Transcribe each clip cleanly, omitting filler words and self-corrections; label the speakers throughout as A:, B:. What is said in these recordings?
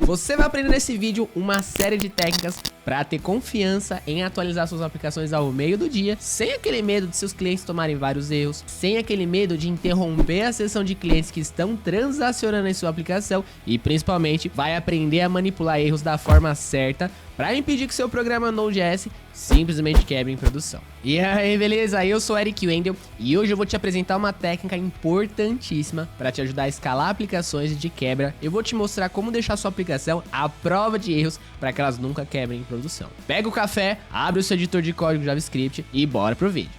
A: Você vai aprender nesse vídeo uma série de técnicas para ter confiança em atualizar suas aplicações ao meio do dia, sem aquele medo de seus clientes tomarem vários erros, sem aquele medo de interromper a sessão de clientes que estão transacionando em sua aplicação e principalmente vai aprender a manipular erros da forma certa para impedir que seu programa Node.js simplesmente quebre em produção. E aí, beleza? Eu sou Eric Wendel e hoje eu vou te apresentar uma técnica importantíssima para te ajudar a escalar aplicações de quebra. Eu vou te mostrar como deixar sua aplicação à prova de erros para que elas nunca quebrem em produção. Pega o café, abre o seu editor de código JavaScript e bora pro vídeo.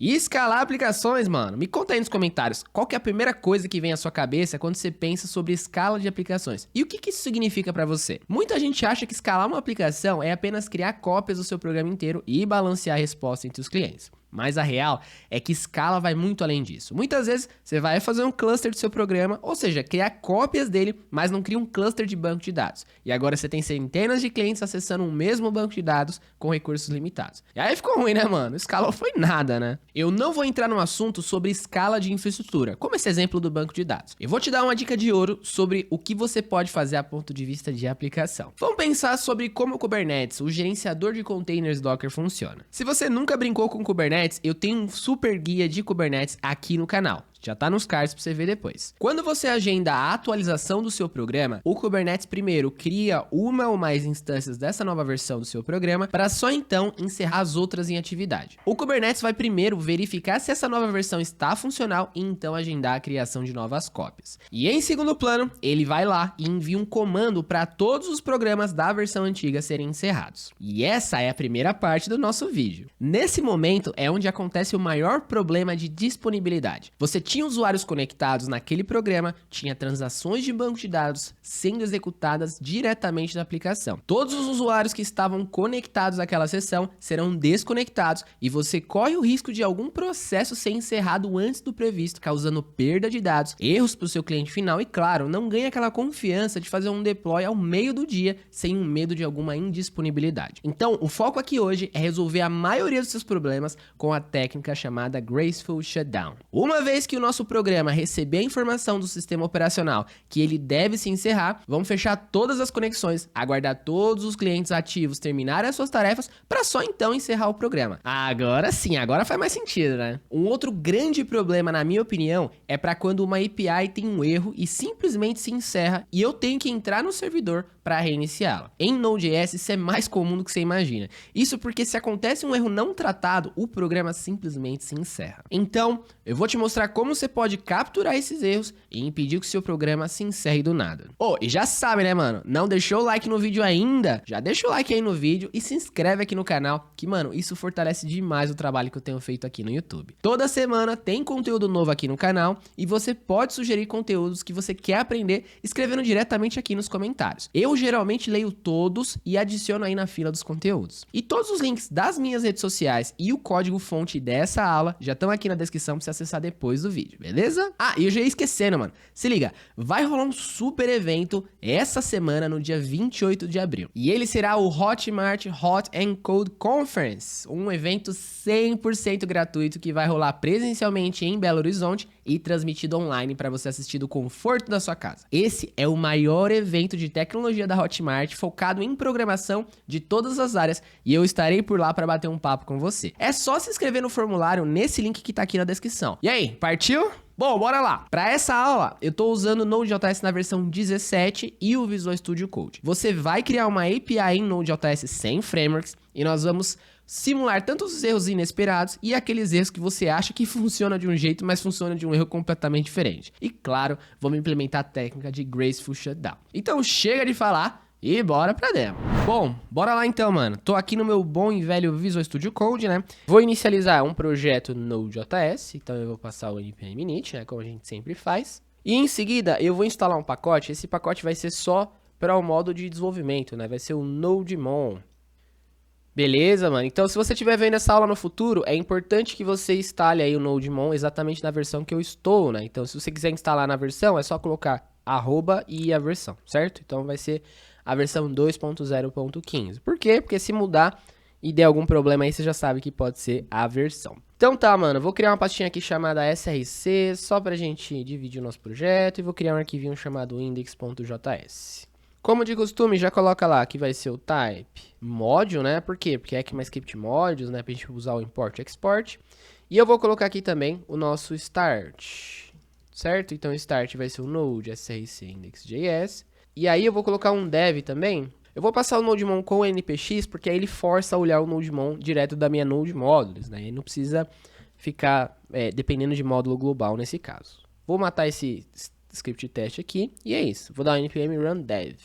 A: E escalar aplicações, mano? Me conta aí nos comentários, qual que é a primeira coisa que vem à sua cabeça quando você pensa sobre escala de aplicações? E o que isso significa pra você? Muita gente acha que escalar uma aplicação é apenas criar cópias do seu programa inteiro e balancear a resposta entre os clientes. Mas a real é que escala vai muito além disso. Muitas vezes você vai fazer um cluster do seu programa, ou seja, criar cópias dele, mas não cria um cluster de banco de dados. E agora você tem centenas de clientes acessando um mesmo banco de dados com recursos limitados. E aí ficou ruim, né, mano? Escala foi nada, né? Eu não vou entrar no assunto sobre escala de infraestrutura, como esse exemplo do banco de dados. Eu vou te dar uma dica de ouro sobre o que você pode fazer a ponto de vista de aplicação. Vamos pensar sobre como o Kubernetes, o gerenciador de containers Docker, funciona. Se você nunca brincou com Kubernetes, eu tenho um super guia de Kubernetes aqui no canal. Já tá nos cards pra você ver depois. Quando você agenda a atualização do seu programa, o Kubernetes primeiro cria uma ou mais instâncias dessa nova versão do seu programa para só então encerrar as outras em atividade. O Kubernetes vai primeiro verificar se essa nova versão está funcional e então agendar a criação de novas cópias. E em segundo plano, ele vai lá e envia um comando para todos os programas da versão antiga serem encerrados. E essa é a primeira parte do nosso vídeo. Nesse momento é onde acontece o maior problema de disponibilidade. Você tinha usuários conectados naquele programa, tinha transações de banco de dados sendo executadas diretamente da aplicação. Todos os usuários que estavam conectados àquela sessão serão desconectados e você corre o risco de algum processo ser encerrado antes do previsto, causando perda de dados, erros para o seu cliente final e, claro, não ganha aquela confiança de fazer um deploy ao meio do dia sem um medo de alguma indisponibilidade. Então, o foco aqui hoje é resolver a maioria dos seus problemas com a técnica chamada Graceful Shutdown. Uma vez que o nosso programa receber a informação do sistema operacional que ele deve se encerrar, vamos fechar todas as conexões, aguardar todos os clientes ativos terminarem as suas tarefas para só então encerrar o programa. Agora sim, agora faz mais sentido, né? Um outro grande problema, na minha opinião, é para quando uma API tem um erro e simplesmente se encerra e eu tenho que entrar no servidor para reiniciá-la. Em Node.js isso é mais comum do que você imagina. Isso porque se acontece um erro não tratado, o programa simplesmente se encerra. Então, eu vou te mostrar como você pode capturar esses erros e impedir que o seu programa se encerre do nada. E já sabe, né, mano? Não deixou o like no vídeo ainda? Já deixa o like aí no vídeo e se inscreve aqui no canal, que, mano, isso fortalece demais o trabalho que eu tenho feito aqui no YouTube. Toda semana tem conteúdo novo aqui no canal e você pode sugerir conteúdos que você quer aprender escrevendo diretamente aqui nos comentários. Eu geralmente leio todos e adiciono aí na fila dos conteúdos. E todos os links das minhas redes sociais e o código fonte dessa aula já estão aqui na descrição para você acessar depois do vídeo, beleza? E eu já ia esquecendo, mano. Se liga, vai rolar um super evento essa semana no dia 28 de abril. E ele será o Hotmart Hot and Cold Conference, um evento 100% gratuito que vai rolar presencialmente em Belo Horizonte e transmitido online para você assistir do conforto da sua casa. Esse é o maior evento de tecnologia da Hotmart focado em programação de todas as áreas e eu estarei por lá para bater um papo com você. É só se inscrever no formulário nesse link que tá aqui na descrição. E aí, partiu? Bom, bora lá. Para essa aula, eu tô usando o Node.js na versão 17 e o Visual Studio Code. Você vai criar uma API em Node.js sem frameworks e nós vamos simular tanto os erros inesperados e aqueles erros que você acha que funciona de um jeito, mas funciona de um erro completamente diferente. E claro, vamos implementar a técnica de Graceful Shutdown. Então chega de falar e bora pra demo. Bom, bora lá então, mano. Tô aqui no meu bom e velho Visual Studio Code, né? Vou inicializar um projeto Node.js, então eu vou passar o npm init, né? Como a gente sempre faz. E em seguida eu vou instalar um pacote. Esse pacote vai ser só para o modo de desenvolvimento, né? Vai ser o NodeMon. Beleza, mano? Então, se você estiver vendo essa aula no futuro, é importante que você instale aí o NodeMon exatamente na versão que eu estou, né? Então, se você quiser instalar na versão, é só colocar @ e a versão, certo? Então, vai ser a versão 2.0.15. Por quê? Porque se mudar, e der algum problema aí, você já sabe que pode ser a versão. Então tá, mano, vou criar uma pastinha aqui chamada src, só pra gente dividir o nosso projeto, e vou criar um arquivinho chamado index.js. Como de costume, já coloca lá que vai ser o type module, né? Por quê? Porque é ECMAScript modules, né? Pra gente usar o import e export. E eu vou colocar aqui também o nosso start, certo? Então, start vai ser o node src index.js. E aí eu vou colocar um dev também. Eu vou passar o nodemon com o npx, porque aí ele força a olhar o nodemon direto da minha node modules, né? Ele não precisa ficar dependendo de módulo global nesse caso. Vou matar esse script teste aqui, e é isso. Vou dar um npm run dev.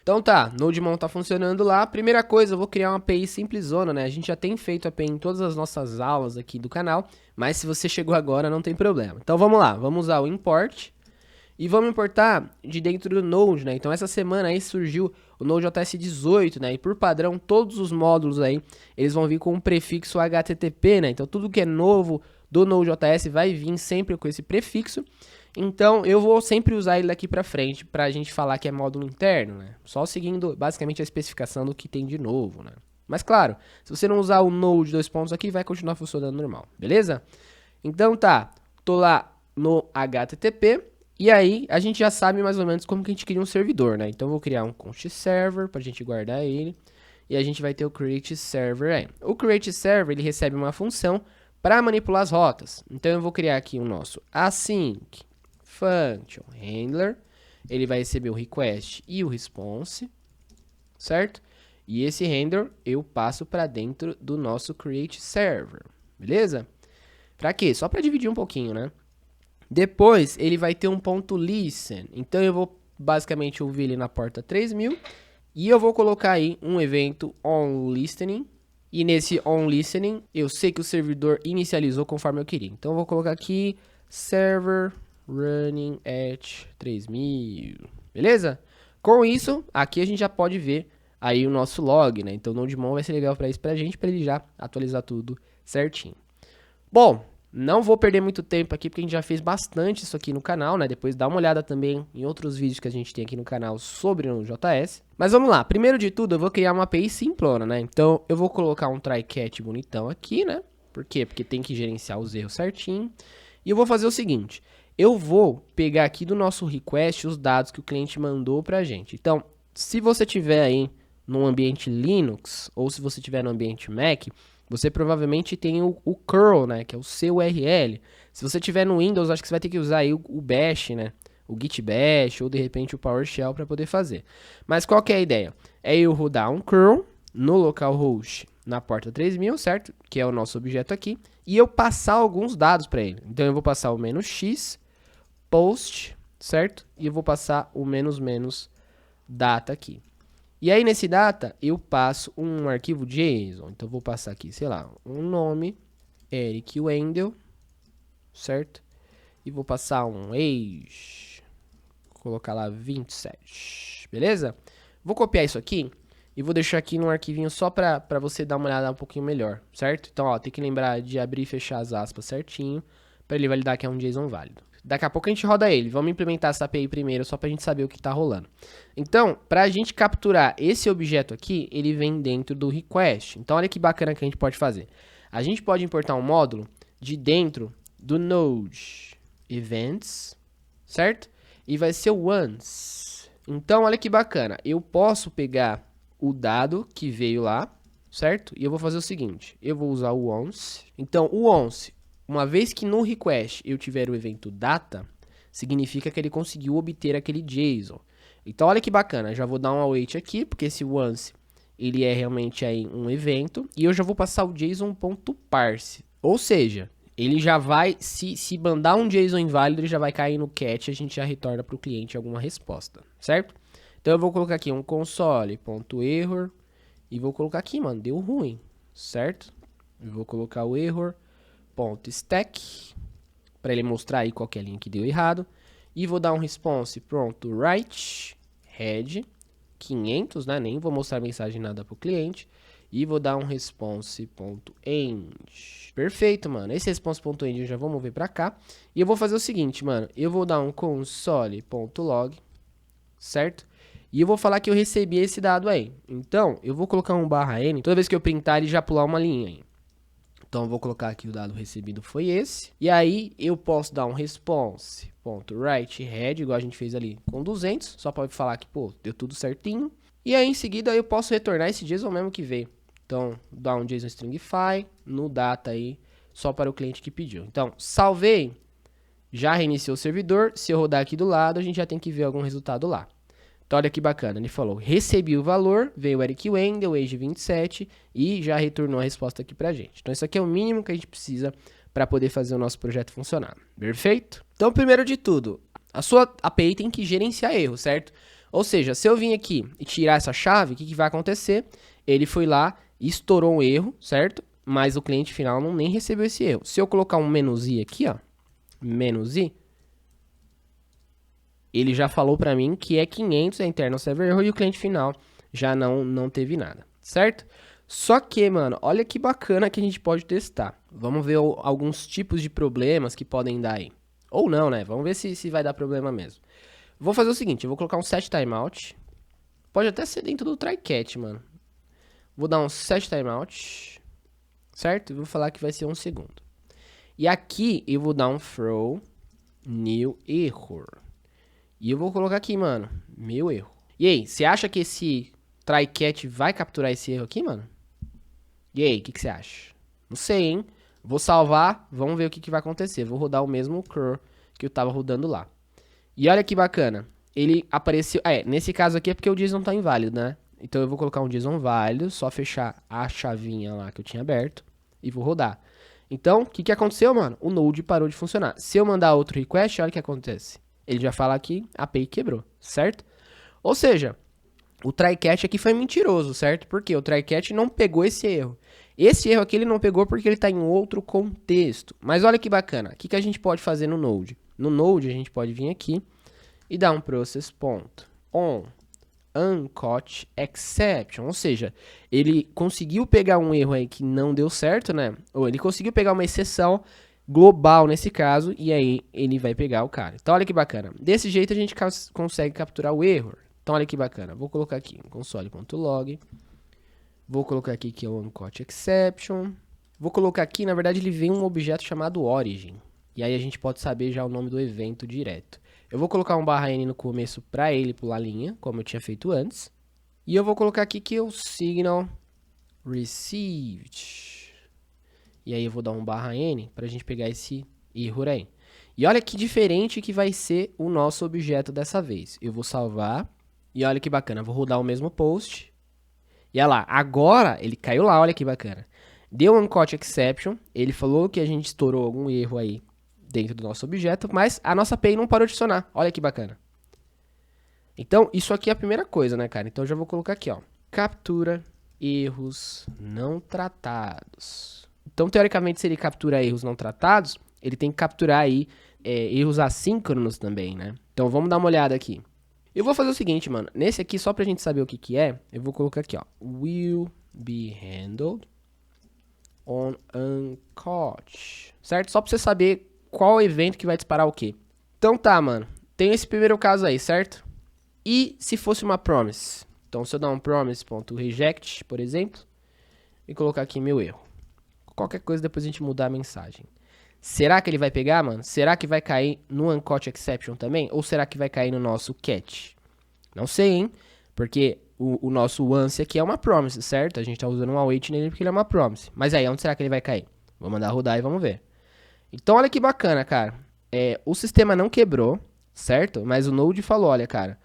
A: Então tá, nodemon tá funcionando lá. Primeira coisa, eu vou criar uma API simplesona, né? A gente já tem feito API em todas as nossas aulas aqui do canal, mas se você chegou agora, não tem problema. Então vamos lá, vamos usar o import. E vamos importar de dentro do Node, né? Então essa semana aí surgiu o Node.js 18, né? E por padrão, todos os módulos aí, eles vão vir com um prefixo HTTP, né? Então tudo que é novo do Node.js vai vir sempre com esse prefixo. Então eu vou sempre usar ele daqui pra frente, pra gente falar que é módulo interno, né? Só seguindo basicamente a especificação do que tem de novo, né? Mas claro, se você não usar o Node 2 pontos aqui, vai continuar funcionando normal, beleza? Então tá, tô lá no HTTP. E aí, a gente já sabe mais ou menos como que a gente cria um servidor, né? Então, eu vou criar um const server pra gente guardar ele. E a gente vai ter o create server aí. O create server, ele recebe uma função para manipular as rotas. Então, eu vou criar aqui o nosso async function handler. Ele vai receber o request e o response, certo? E esse handler eu passo para dentro do nosso create server, beleza? Para quê? Só para dividir um pouquinho, né? Depois, ele vai ter um ponto listen. Então, eu vou basicamente ouvir ele na porta 3000. E eu vou colocar aí um evento onListening. E nesse onListening, eu sei que o servidor inicializou conforme eu queria. Então, eu vou colocar aqui server running at 3000. Beleza? Com isso, aqui a gente já pode ver aí o nosso log, né? Então, o nodemon vai ser legal para isso pra gente, para ele já atualizar tudo certinho. Bom, não vou perder muito tempo aqui, porque a gente já fez bastante isso aqui no canal, né? Depois dá uma olhada também em outros vídeos que a gente tem aqui no canal sobre o JS. Mas vamos lá, primeiro de tudo eu vou criar uma API simplona, né? Então eu vou colocar um try-catch bonitão aqui, né? Por quê? Porque tem que gerenciar os erros certinho. E eu vou fazer o seguinte, eu vou pegar aqui do nosso request os dados que o cliente mandou pra gente. Então, se você tiver aí no ambiente Linux, ou se você tiver no ambiente Mac, você provavelmente tem o curl, né, que é o seu URL. Se você tiver no Windows, acho que você vai ter que usar aí o bash, né, o git bash ou de repente o PowerShell para poder fazer. Mas qual que é a ideia? É eu rodar um curl no localhost na porta 3000, certo? Que é o nosso objeto aqui, e eu passar alguns dados para ele. Então eu vou passar o "-x post", certo? E eu vou passar o "-" data aqui. E aí, nesse data, eu passo um arquivo JSON. Então, eu vou passar aqui, sei lá, um nome, Eric Wendel, certo? E vou passar um age, colocar lá 27, beleza? Vou copiar isso aqui e vou deixar aqui num arquivinho só pra você dar uma olhada um pouquinho melhor, certo? Então, ó, tem que lembrar de abrir e fechar as aspas certinho, pra ele validar que é um JSON válido. Daqui a pouco a gente roda ele. Vamos implementar essa API primeiro, só pra gente saber o que tá rolando. Então, pra gente capturar esse objeto aqui, ele vem dentro do request. Então, olha que bacana que a gente pode fazer. A gente pode importar um módulo de dentro do Node Events, certo? E vai ser o once. Então, olha que bacana. Eu posso pegar o dado que veio lá, certo? E eu vou fazer o seguinte. Eu vou usar o once. Então, o once, uma vez que no request eu tiver o evento data, significa que ele conseguiu obter aquele JSON. Então, olha que bacana, já vou dar um await aqui, porque esse once, ele é realmente aí um evento, e eu já vou passar o JSON.parse. Ou seja, ele já vai, se mandar um JSON inválido, ele já vai cair no catch, a gente já retorna para o cliente alguma resposta, certo? Então, eu vou colocar aqui um console.error, e vou colocar aqui, mano, deu ruim, certo? Eu vou colocar o error.stack, para ele mostrar aí qual que é a linha que deu errado. E vou dar um response, pronto, write, head, 500, né? Nem vou mostrar mensagem nada pro cliente. E vou dar um response.end. Perfeito, mano. Esse response.end eu já vou mover pra cá. E eu vou fazer o seguinte, mano. Eu vou dar um console.log, certo? E eu vou falar que eu recebi esse dado aí. Então, eu vou colocar um /n. Toda vez que eu printar, ele já pular uma linha aí. Então, eu vou colocar aqui o dado recebido foi esse. E aí, eu posso dar um response.writeHead, igual a gente fez ali com 200. Só para falar que, pô, deu tudo certinho. E aí, em seguida, eu posso retornar esse JSON mesmo que veio. Então, dar um JSON stringify no data aí, só para o cliente que pediu. Então, salvei. Já reiniciou o servidor. Se eu rodar aqui do lado, a gente já tem que ver algum resultado lá. Então, olha que bacana, ele falou, recebi o valor, veio o Eric Wendel, age 27, e já retornou a resposta aqui pra gente. Então, isso aqui é o mínimo que a gente precisa para poder fazer o nosso projeto funcionar. Perfeito? Então, primeiro de tudo, a sua API tem que gerenciar erro, certo? Ou seja, se eu vim aqui e tirar essa chave, o que vai acontecer? Ele foi lá e estourou um erro, certo? Mas o cliente final não nem recebeu esse erro. Se eu colocar um menuzinho aqui, ó, menuzinho, ele já falou para mim que é 500, é internal server error, e o cliente final já não teve nada, certo? Só que, mano, olha que bacana que a gente pode testar. Vamos ver alguns tipos de problemas que podem dar aí. Ou não, né? Vamos ver se vai dar problema mesmo. Vou fazer o seguinte, eu vou colocar um set timeout. Pode até ser dentro do try-catch, mano. Vou dar um set timeout, certo? E vou falar que vai ser 1 segundo. E aqui eu vou dar um throw new error. E eu vou colocar aqui, mano, meu erro. E aí, você acha que esse try-catch vai capturar esse erro aqui, mano? E aí, o que você acha? Não sei, hein? Vou salvar, vamos ver o que vai acontecer. Vou rodar o mesmo curl que eu tava rodando lá. E olha que bacana. Ele apareceu... nesse caso aqui é porque o JSON tá inválido, né? Então eu vou colocar um JSON válido, só fechar a chavinha lá que eu tinha aberto e vou rodar. Então, o que aconteceu, mano? O Node parou de funcionar. Se eu mandar outro request, olha o que acontece. Ele já fala que a API quebrou, certo? Ou seja, o try-catch aqui foi mentiroso, certo? Porque o try-catch não pegou esse erro. Esse erro aqui ele não pegou porque ele está em outro contexto. Mas olha que bacana. O que a gente pode fazer no Node? No Node a gente pode vir aqui e dar um process.on uncaught exception. Ou seja, ele conseguiu pegar um erro aí que não deu certo, né? Ou ele conseguiu pegar uma exceção global nesse caso, e aí ele vai pegar o cara. Então olha que bacana. Desse jeito a gente consegue capturar o erro. Então olha que bacana. Vou colocar aqui console.log. Vou colocar aqui que é o uncaught exception. Vou colocar aqui, na verdade ele vem um objeto chamado origin. E aí a gente pode saber já o nome do evento direto. Eu vou colocar um /n no começo para ele pular a linha, como eu tinha feito antes. E eu vou colocar aqui que é o signal received. E aí eu vou dar um /n para a gente pegar esse erro aí. E olha que diferente que vai ser o nosso objeto dessa vez. Eu vou salvar. E olha que bacana, vou rodar o mesmo post. E olha lá, agora ele caiu lá, olha que bacana. Deu um uncaught exception, ele falou que a gente estourou algum erro aí dentro do nosso objeto, mas a nossa API não parou de funcionar. Olha que bacana. Então, isso aqui é a primeira coisa, né, cara? Então eu já vou colocar aqui, ó. Captura erros não tratados. Então, teoricamente, se ele captura erros não tratados, ele tem que capturar aí erros assíncronos também, né? Então, vamos dar uma olhada aqui. Eu vou fazer o seguinte, mano. Nesse aqui, só pra gente saber o que é, eu vou colocar aqui, ó. Will be handled on uncaught. Certo? Só pra você saber qual evento que vai disparar o quê. Então tá, mano. Tem esse primeiro caso aí, certo? E se fosse uma promise? Então, se eu dar um promise.reject, por exemplo, e colocar aqui meu erro. Qualquer coisa, depois a gente mudar a mensagem. Será que ele vai pegar, mano? Será que vai cair no uncaught exception também? Ou será que vai cair no nosso catch? Não sei, hein? Porque o nosso once aqui é uma promise, certo? A gente tá usando um await nele porque ele é uma promise. Mas aí, onde será que ele vai cair? Vou mandar rodar e vamos ver. Então, olha que bacana, cara. O sistema não quebrou, certo? Mas o Node falou, olha, cara,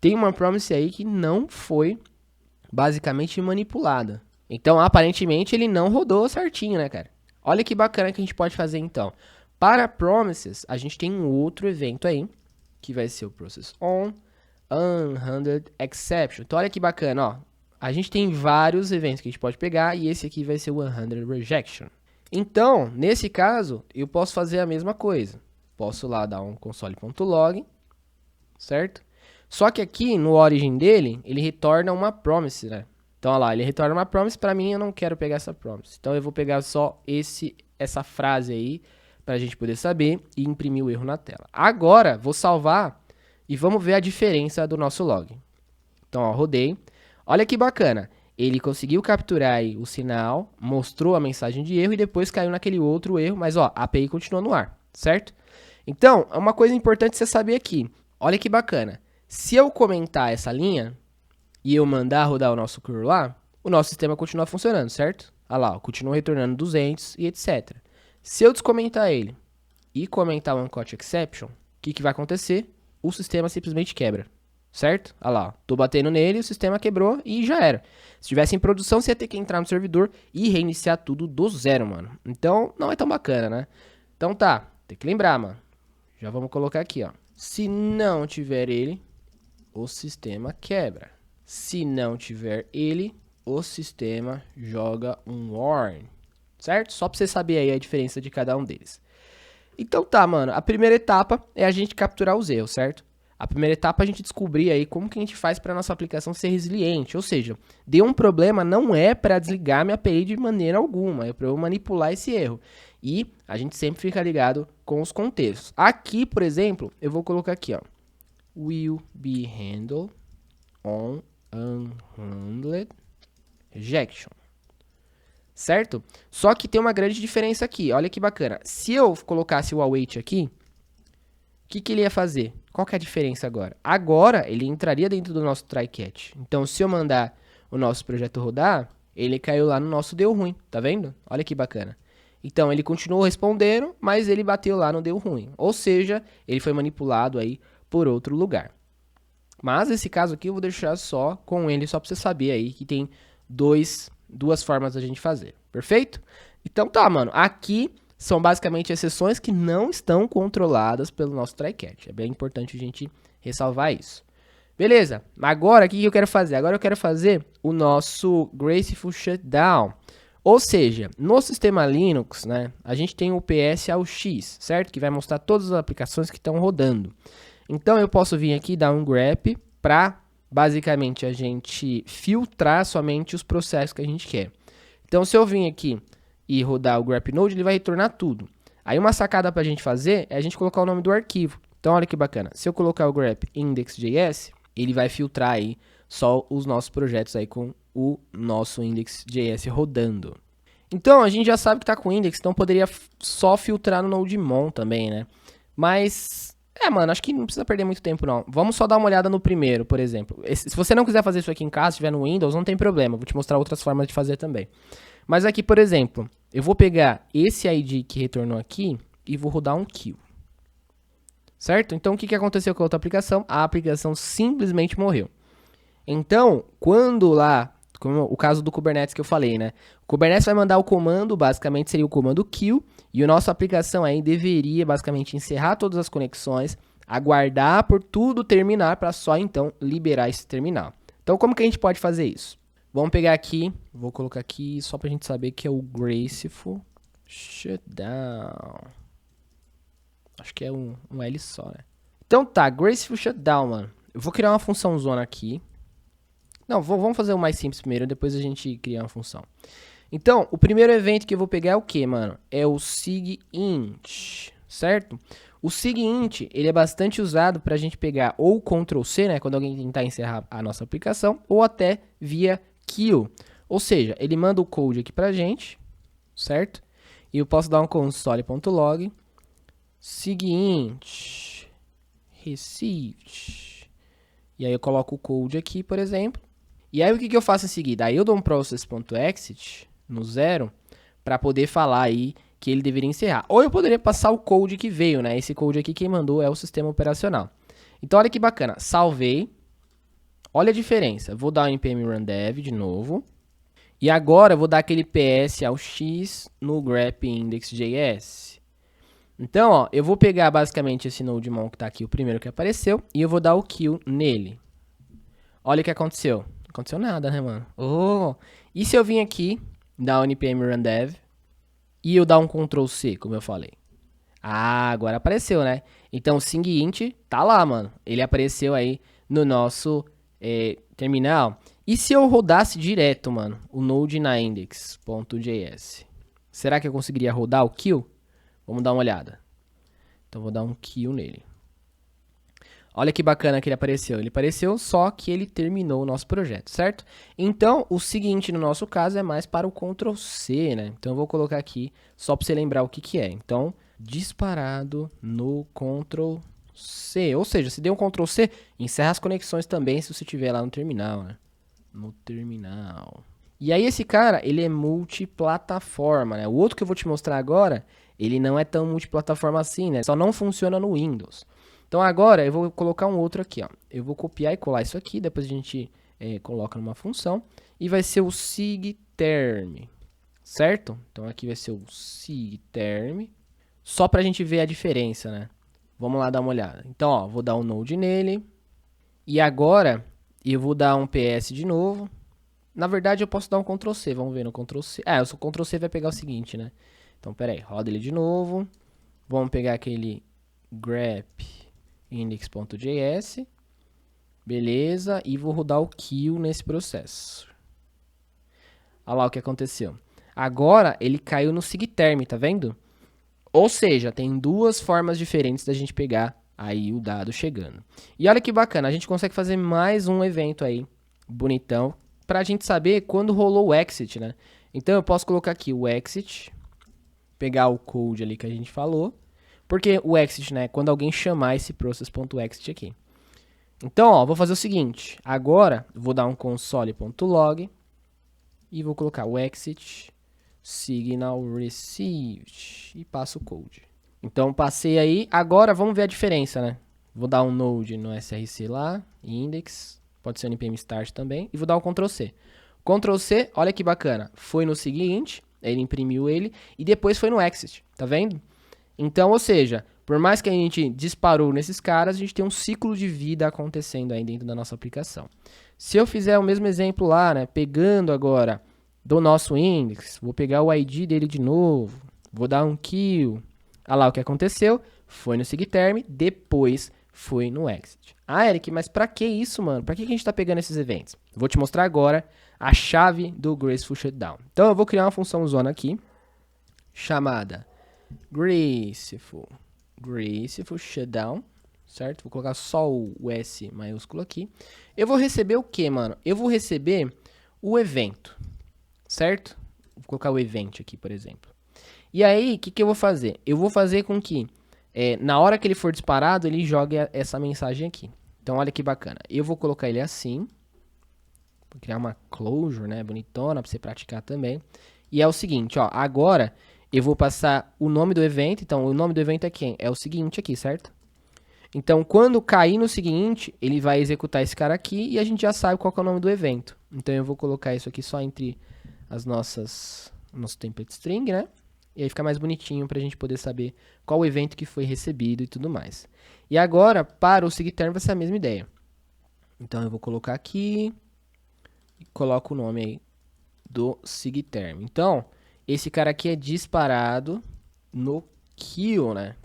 A: tem uma promise aí que não foi basicamente manipulada. Então, aparentemente, ele não rodou certinho, né, cara? Olha que bacana que a gente pode fazer, então. Para promises, a gente tem um outro evento aí, que vai ser o process on unhandled exception. Então, olha que bacana, ó. A gente tem vários eventos que a gente pode pegar, e esse aqui vai ser o unhandled rejection. Então, nesse caso, eu posso fazer a mesma coisa. Posso lá dar um console.log, certo? Só que aqui, no origin dele, ele retorna uma promise, né? Então, olha lá, ele retorna uma promise, para mim eu não quero pegar essa promise. Então, eu vou pegar só essa frase aí, para a gente poder saber, e imprimir o erro na tela. Agora, vou salvar e vamos ver a diferença do nosso log. Então, ó, rodei. Olha que bacana. Ele conseguiu capturar aí o sinal, mostrou a mensagem de erro e depois caiu naquele outro erro, mas ó, a API continuou no ar, certo? Então, uma coisa importante você saber aqui. Olha que bacana. Se eu comentar essa linha e eu mandar rodar o nosso curl lá, o nosso sistema continua funcionando, certo? Olha lá, ó, continua retornando 200 e etc. Se eu descomentar ele e comentar o Uncaught Exception, o que vai acontecer? O sistema simplesmente quebra, certo? Olha lá, ó, tô batendo nele, o sistema quebrou e já era. Se tivesse em produção, você ia ter que entrar no servidor e reiniciar tudo do zero, mano. Então, não é tão bacana, né? Então tá, tem que lembrar, mano. Já vamos colocar aqui, ó. Se não tiver ele, o sistema quebra. Se não tiver ele, o sistema joga um warn, certo? Só pra você saber aí a diferença de cada um deles. Então tá, mano. A primeira etapa é a gente capturar os erros, certo? A primeira etapa é a gente descobrir aí como que a gente faz para nossa aplicação ser resiliente. Ou seja, deu um problema, não é para desligar minha API de maneira alguma, é para eu manipular esse erro. E a gente sempre fica ligado com os contextos. Aqui, por exemplo, eu vou colocar aqui, ó. Will be handled on unhandled rejection. Certo? Só que tem uma grande diferença aqui. Olha que bacana. Se eu colocasse o await aqui, o que ele ia fazer? Qual que é a diferença agora? Agora, ele entraria dentro do nosso try-catch. Então, se eu mandar o nosso projeto rodar, ele caiu lá no nosso deu ruim. Tá vendo? Olha que bacana. Então, ele continuou respondendo, mas ele bateu lá no deu ruim. Ou seja, ele foi manipulado aí por outro lugar. Mas esse caso aqui eu vou deixar só com ele, só para você saber aí que tem duas formas da gente fazer. Perfeito? Então tá, mano. Aqui são basicamente exceções que não estão controladas pelo nosso try-catch. É bem importante a gente ressalvar isso. Beleza. Agora, o que eu quero fazer? Agora eu quero fazer o nosso Graceful Shutdown. Ou seja, no sistema Linux, né, a gente tem o PS-AUX, certo? Que vai mostrar todas as aplicações que estão rodando. Então, eu posso vir aqui e dar um grep para, basicamente, a gente filtrar somente os processos que a gente quer. Então, se eu vir aqui e rodar o grep node, ele vai retornar tudo. Aí, uma sacada para a gente fazer é a gente colocar o nome do arquivo. Então, olha que bacana. Se eu colocar o grep index.js, ele vai filtrar aí só os nossos projetos aí com o nosso index.js rodando. Então, a gente já sabe que está com index, então poderia só filtrar no nodemon também, né? Mas... mano, acho que não precisa perder muito tempo, não. Vamos só dar uma olhada no primeiro, por exemplo. Se você não quiser fazer isso aqui em casa, se estiver no Windows, não tem problema. Vou te mostrar outras formas de fazer também. Mas aqui, por exemplo, eu vou pegar esse ID que retornou aqui e vou rodar um kill. Certo? Então, o que aconteceu com a outra aplicação? A aplicação simplesmente morreu. Então, quando lá, como o caso do Kubernetes que eu falei, né? O Kubernetes vai mandar o comando, basicamente seria o comando kill, e a nossa aplicação aí deveria basicamente encerrar todas as conexões, aguardar por tudo terminar para só então liberar esse terminal. Então, como que a gente pode fazer isso? Vamos pegar aqui, vou colocar aqui só para a gente saber que é o Graceful Shutdown. Acho que é um L só, né? Então tá, Graceful Shutdown, mano. Eu vou criar uma função zona aqui. Não, vamos fazer o mais simples primeiro, depois a gente cria uma função. Então, o primeiro evento que eu vou pegar é o que, mano? É o SIGINT, certo? O SIGINT, ele é bastante usado para a gente pegar ou Ctrl+C, né? Quando alguém tentar encerrar a nossa aplicação, ou até via kill. Ou seja, ele manda o code aqui pra gente, certo? E eu posso dar um console.log SIGINT received. E aí eu coloco o code aqui, por exemplo. E aí o que eu faço em seguida? Aí eu dou um process.exit no 0 para poder falar aí que ele deveria encerrar. Ou eu poderia passar o code que veio, né? Esse code aqui quem mandou é o sistema operacional. Então olha que bacana. Salvei. Olha a diferença. Vou dar o npm run dev de novo. E agora eu vou dar aquele ps ao x no grep index.js. Então, ó, eu vou pegar basicamente esse nodemon que está aqui, o primeiro que apareceu, e eu vou dar o kill nele. Olha o que aconteceu. Não aconteceu nada, né, mano? Oh! E se eu vim aqui, dar o npm run dev, e eu dar um Ctrl+C, como eu falei? Ah, agora apareceu, né? Então, o SIGINT tá lá, mano. Ele apareceu aí no nosso terminal. E se eu rodasse direto, mano, o node na index.js? Será que eu conseguiria rodar o kill? Vamos dar uma olhada. Então, vou dar um kill nele. Olha que bacana que ele apareceu. Ele apareceu, só que ele terminou o nosso projeto, certo? Então, o seguinte no nosso caso é mais para o Ctrl C, né? Então, eu vou colocar aqui só para você lembrar o que que é. Então, disparado no Ctrl C. Ou seja, se der um Ctrl C, encerra as conexões também se você tiver lá no terminal, né? No terminal. E aí esse cara, ele é multiplataforma, né? O outro que eu vou te mostrar agora, ele não é tão multiplataforma assim, né? Só não funciona no Windows. Então agora eu vou colocar um outro aqui, ó. Eu vou copiar e colar isso aqui, depois a gente coloca numa função. E vai ser o sigterm, certo? Então aqui vai ser o sigterm. Só pra gente ver a diferença, né? Vamos lá dar uma olhada. Então, ó, vou dar um node nele. E agora eu vou dar um PS de novo. Na verdade, eu posso dar um Ctrl C. Vamos ver no Ctrl C. O Ctrl C vai pegar o seguinte, né? Então, pera aí. Roda ele de novo. Vamos pegar aquele grep index.js. Beleza. E vou rodar o kill nesse processo. Olha lá o que aconteceu. Agora, ele caiu no sigterm, tá vendo? Ou seja, tem duas formas diferentes da gente pegar aí o dado chegando. E olha que bacana. A gente consegue fazer mais um evento aí. Bonitão. Pra gente saber quando rolou o exit, né? Então eu posso colocar aqui o exit, pegar o code ali que a gente falou, porque o exit, né, quando alguém chamar esse process.exit aqui. Então, ó, vou fazer o seguinte, agora vou dar um console.log e vou colocar o exit signal received e passo o code. Então passei aí, agora vamos ver a diferença, né? Vou dar um node no src lá, index. Pode ser no npm start também. E vou dar o Ctrl C. Ctrl C, olha que bacana. Foi no seguinte, ele imprimiu ele. E depois foi no exit, tá vendo? Então, ou seja, por mais que a gente disparou nesses caras, a gente tem um ciclo de vida acontecendo aí dentro da nossa aplicação. Se eu fizer o mesmo exemplo lá, né, pegando agora do nosso index, vou pegar o ID dele de novo, vou dar um kill. Olha lá o que aconteceu. Foi no sigterm, depois foi no exit. Ah, Eric, mas pra que isso, mano? Pra que a gente tá pegando esses eventos? Vou te mostrar agora a chave do Graceful Shutdown. Então, eu vou criar uma função zona aqui, chamada Graceful Shutdown, certo? Vou colocar só o S maiúsculo aqui. Eu vou receber o que, mano? Eu vou receber o evento, certo? Vou colocar o event aqui, por exemplo. E aí, o que eu vou fazer? Eu vou fazer com que na hora que ele for disparado, ele joga essa mensagem aqui. Então, olha que bacana. Eu vou colocar ele assim. Vou criar uma closure, né? Bonitona, pra você praticar também. E é o seguinte, ó. Agora, eu vou passar o nome do evento. Então, o nome do evento é quem? É o seguinte aqui, certo? Então, quando cair no seguinte, ele vai executar esse cara aqui. E a gente já sabe qual que é o nome do evento. Então, eu vou colocar isso aqui só entre as nosso template string, né? E aí fica mais bonitinho pra gente poder saber qual o evento que foi recebido e tudo mais. E agora, para o sigterm vai ser a mesma ideia. Então, eu vou colocar aqui e coloco o nome aí do sigterm. Então, esse cara aqui é disparado no kill, né?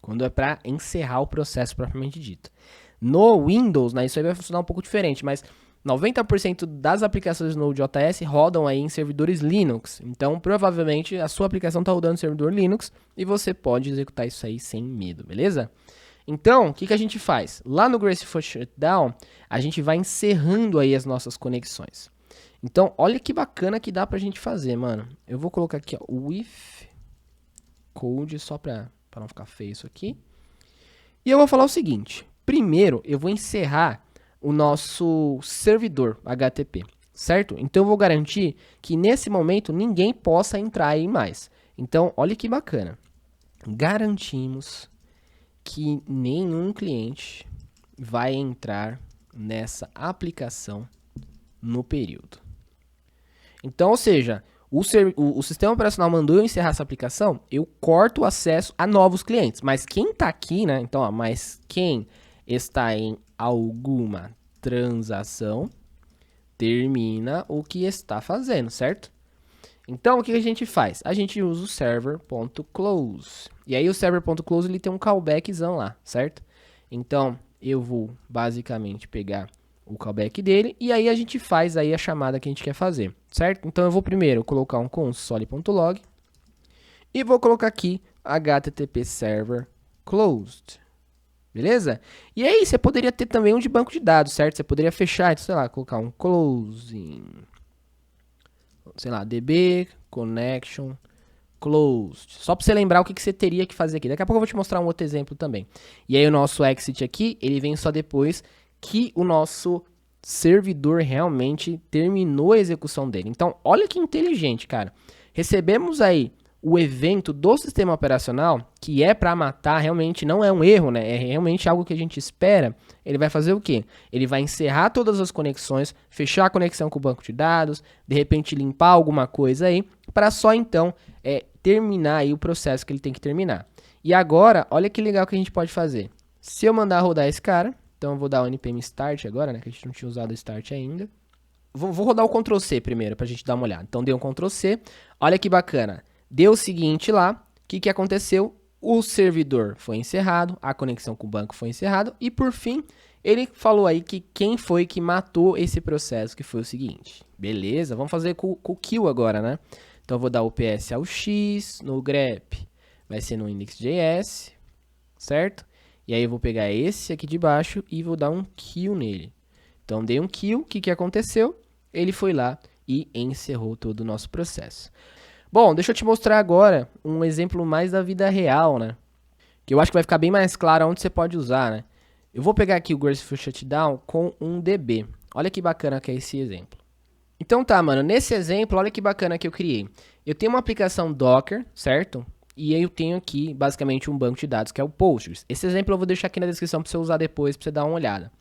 A: Quando é para encerrar o processo propriamente dito. No Windows, né, isso aí vai funcionar um pouco diferente, mas 90% das aplicações Node.js rodam aí em servidores Linux. Então, provavelmente, a sua aplicação está rodando em servidor Linux e você pode executar isso aí sem medo, beleza? Então, o que a gente faz? Lá no Graceful Shutdown, a gente vai encerrando aí as nossas conexões. Então, olha que bacana que dá pra gente fazer, mano. Eu vou colocar aqui, ó, o if code, só pra não ficar feio isso aqui. E eu vou falar o seguinte. Primeiro, eu vou encerrar o nosso servidor HTTP, certo? Então, eu vou garantir que nesse momento ninguém possa entrar aí mais. Então, olha que bacana. Garantimos que nenhum cliente vai entrar nessa aplicação no período. Então, ou seja, o sistema operacional mandou eu encerrar essa aplicação, eu corto o acesso a novos clientes. Mas quem está aqui, né? Então, ó, mas quem está em alguma transação termina o que está fazendo, certo? Então, o que a gente faz? A gente usa o server.close. E aí o server.close ele tem um callbackzão lá, certo? Então, eu vou basicamente pegar o callback dele e aí a gente faz aí a chamada que a gente quer fazer, certo? Então, eu vou primeiro colocar um console.log e vou colocar aqui http server closed. Beleza? E aí, você poderia ter também um de banco de dados, certo? Você poderia fechar, então, sei lá, colocar um closing, sei lá, DB, connection, closed. Só para você lembrar o que você teria que fazer aqui. Daqui a pouco eu vou te mostrar um outro exemplo também. E aí o nosso exit aqui, ele vem só depois que o nosso servidor realmente terminou a execução dele. Então, olha que inteligente, cara. Recebemos aí o evento do sistema operacional, que é para matar, realmente não é um erro, né? É realmente algo que a gente espera. Ele vai fazer o quê? Ele vai encerrar todas as conexões, fechar a conexão com o banco de dados, de repente limpar alguma coisa aí, para só então terminar aí o processo que ele tem que terminar. E agora, olha que legal que a gente pode fazer. Se eu mandar rodar esse cara, então eu vou dar o npm start agora, né? Que a gente não tinha usado o start ainda. Vou rodar o Ctrl C primeiro, pra gente dar uma olhada. Então deu um Ctrl C, olha que bacana. Deu o seguinte lá, o que aconteceu? O servidor foi encerrado, a conexão com o banco foi encerrada e por fim, ele falou aí que quem foi que matou esse processo, que foi o seguinte. Beleza, vamos fazer com o kill agora, né? Então eu vou dar o PS ao X, no grep vai ser no index.js, certo? E aí eu vou pegar esse aqui de baixo e vou dar um kill nele. Então dei um kill, o que aconteceu? Ele foi lá e encerrou todo o nosso processo. Bom, deixa eu te mostrar agora um exemplo mais da vida real, né? Que eu acho que vai ficar bem mais claro onde você pode usar, né? Eu vou pegar aqui o Graceful Shutdown com um DB. Olha que bacana que é esse exemplo. Então tá, mano, nesse exemplo, olha que bacana que eu criei. Eu tenho uma aplicação Docker, certo? E aí eu tenho aqui, basicamente, um banco de dados, que é o Postgres. Esse exemplo eu vou deixar aqui na descrição para você usar depois, para você dar uma olhada.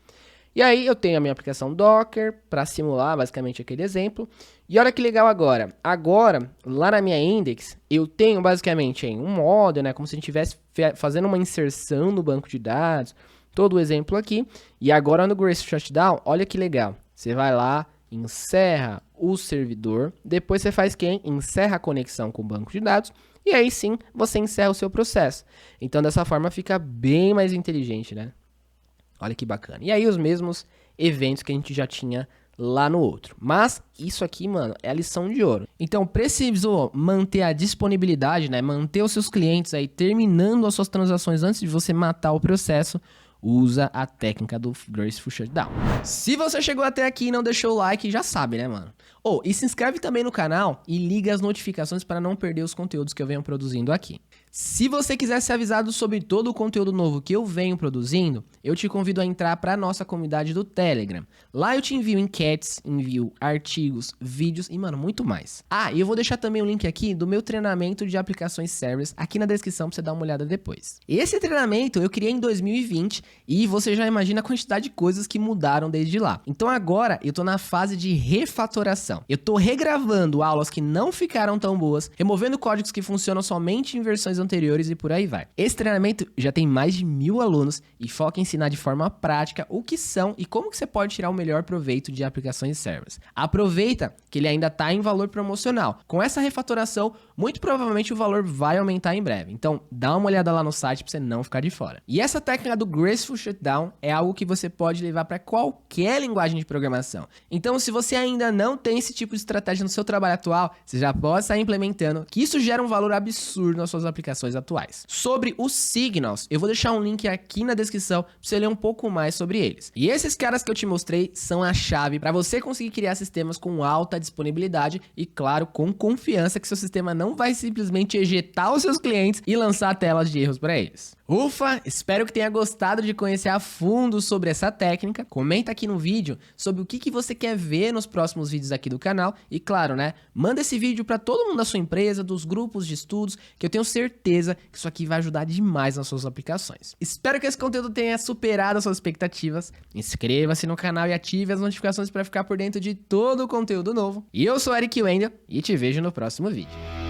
A: E aí eu tenho a minha aplicação Docker para simular basicamente aquele exemplo. E olha que legal agora. Agora, lá na minha index, eu tenho basicamente um model, né? Como se a gente estivesse fazendo uma inserção no banco de dados. Todo o exemplo aqui. E agora no Graceful Shutdown, olha que legal. Você vai lá, encerra o servidor. Depois você faz quem? Encerra a conexão com o banco de dados. E aí sim, você encerra o seu processo. Então dessa forma fica bem mais inteligente, né? Olha que bacana. E aí os mesmos eventos que a gente já tinha lá no outro. Mas isso aqui, mano, é a lição de ouro. Então precisou manter a disponibilidade, né? Manter os seus clientes aí terminando as suas transações antes de você matar o processo. Usa a técnica do Graceful Shutdown. Se você chegou até aqui e não deixou o like, já sabe, né, mano? E se inscreve também no canal e liga as notificações para não perder os conteúdos que eu venho produzindo aqui. Se você quiser ser avisado sobre todo o conteúdo novo que eu venho produzindo, eu te convido a entrar para a nossa comunidade do Telegram. Lá eu te envio enquetes, envio artigos, vídeos e, mano, muito mais. E eu vou deixar também o link aqui do meu treinamento de aplicações serverless aqui na descrição para você dar uma olhada depois. Esse treinamento eu criei em 2020 e você já imagina a quantidade de coisas que mudaram desde lá. Então agora eu tô na fase de refatoração. Eu tô regravando aulas que não ficaram tão boas, removendo códigos que funcionam somente em versões anteriores e por aí vai. Esse treinamento já tem mais de 1000 alunos e foca em ensinar de forma prática o que são e como que você pode tirar o melhor proveito de aplicações serverless. Aproveita que ele ainda está em valor promocional. Com essa refatoração, muito provavelmente o valor vai aumentar em breve. Então, dá uma olhada lá no site para você não ficar de fora. E essa técnica do Graceful Shutdown é algo que você pode levar para qualquer linguagem de programação. Então, se você ainda não tem esse tipo de estratégia no seu trabalho atual, você já pode estar implementando, que isso gera um valor absurdo nas suas aplicações atuais. Sobre os Signals, eu vou deixar um link aqui na descrição para você ler um pouco mais sobre eles. E esses caras que eu te mostrei são a chave para você conseguir criar sistemas com alta disponibilidade e, claro, com confiança que seu sistema não vai simplesmente ejetar os seus clientes e lançar telas de erros para eles. Ufa, espero que tenha gostado de conhecer a fundo sobre essa técnica. Comenta aqui no vídeo sobre o que você quer ver nos próximos vídeos aqui do canal. E claro, né, manda esse vídeo para todo mundo da sua empresa, dos grupos de estudos, que eu tenho certeza que isso aqui vai ajudar demais nas suas aplicações. Espero que esse conteúdo tenha superado as suas expectativas. Inscreva-se no canal e ative as notificações para ficar por dentro de todo o conteúdo novo. E eu sou Eric Wendel e te vejo no próximo vídeo.